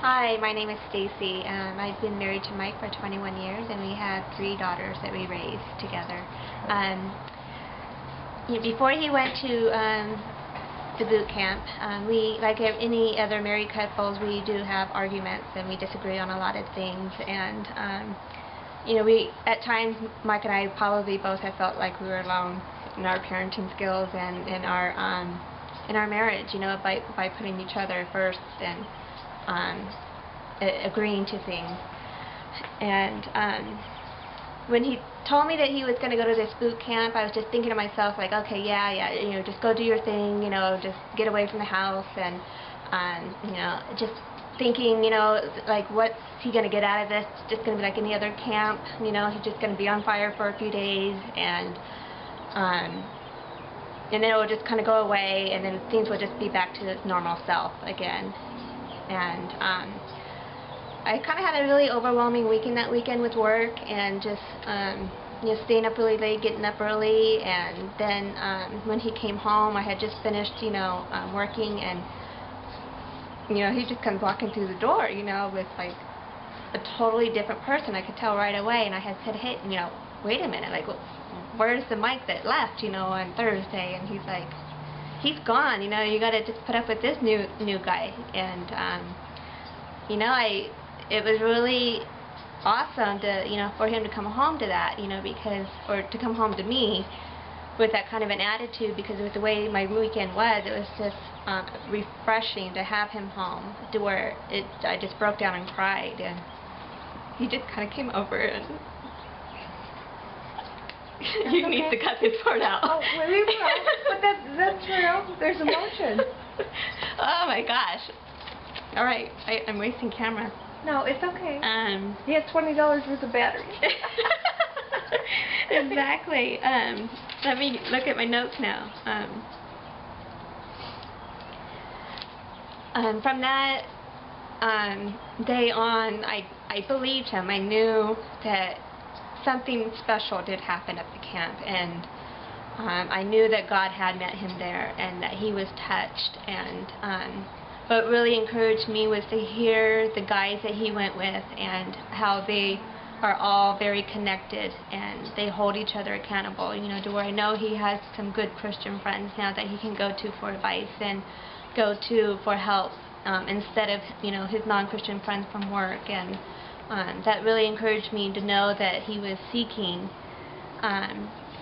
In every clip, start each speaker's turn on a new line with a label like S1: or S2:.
S1: Hi, my name is Stacey. I've been married to Mike for 21 years, and we have 3 daughters that we raised together. Before he went to the boot camp, we, like any other married couples, we do have arguments and we disagree on a lot of things. And we at times, Mike and I probably both have felt like we were alone in our parenting skills and in our marriage. By putting each other first and agreeing to things. And when he told me that he was going to go to this boot camp, I was just thinking to myself, like, okay, yeah, just go do your thing, just get away from the house, and just thinking, like, what's he going to get out of this? It's just going to be like any other camp, he's just going to be on fire for a few days, and then it will just kind of go away, and then things will just be back to his normal self again. And I kind of had a really overwhelming weekend that weekend with work, and just staying up really late, getting up early. And then when he came home, I had just finished working, and he just comes walking through the door, with like a totally different person. I could tell right away. And I had said, hey, wait a minute, like, where's the Mike that left on Thursday? And he's like, he's gone, you gotta just put up with this new guy. And it was really awesome to for him to come home to that, or to come home to me with that kind of an attitude, because with the way my weekend was, it was just refreshing to have him home, to where I just broke down and cried. And he just kind of came over and you need to cut this part out.
S2: Oh, really? But that's real. There's emotion.
S1: Oh my gosh. All right, I'm wasting camera.
S2: No, it's okay. He has $20 worth of batteries.
S1: Exactly. Let me look at my notes now. From that day on, I believed him. I knew that something special did happen at the camp, and I knew that God had met him there, and that he was touched. And what really encouraged me was to hear the guys that he went with, and how they are all very connected, and they hold each other accountable, to where I know he has some good Christian friends now that he can go to for advice and go to for help, instead of his non-Christian friends from work. And that really encouraged me to know that he was seeking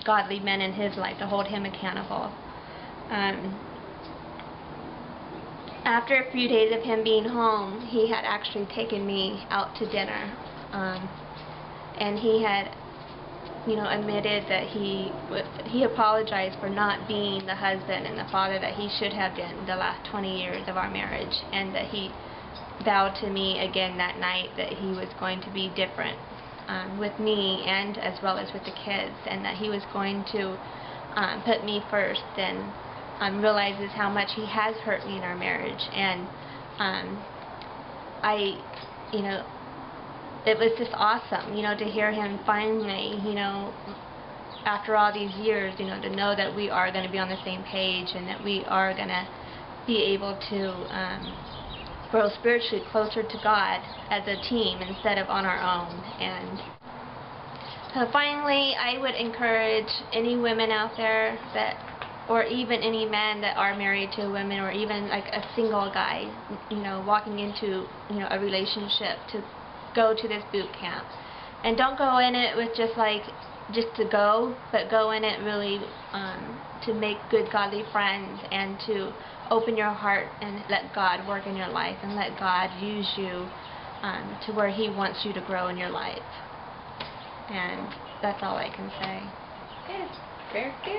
S1: godly men in his life to hold him accountable. After a few days of him being home, he had actually taken me out to dinner, and he had admitted that he apologized for not being the husband and the father that he should have been the last 20 years of our marriage, and that he vowed to me again that night that he was going to be different with me, and as well as with the kids, and that he was going to put me first, and realizes how much he has hurt me in our marriage. And it was just awesome, to hear him finally, after all these years, to know that we are going to be on the same page, and that we are going to be able to grow spiritually closer to God as a team instead of on our own. And so finally, I would encourage any women out there or even any men that are married to women, or even like a single guy, walking into a relationship, to go to this boot camp. And don't go in it with just to go, but go in it really to make good godly friends, and to open your heart and let God work in your life, and let God use you to where he wants you to grow in your life. And that's all I can say.
S2: Good. Very good.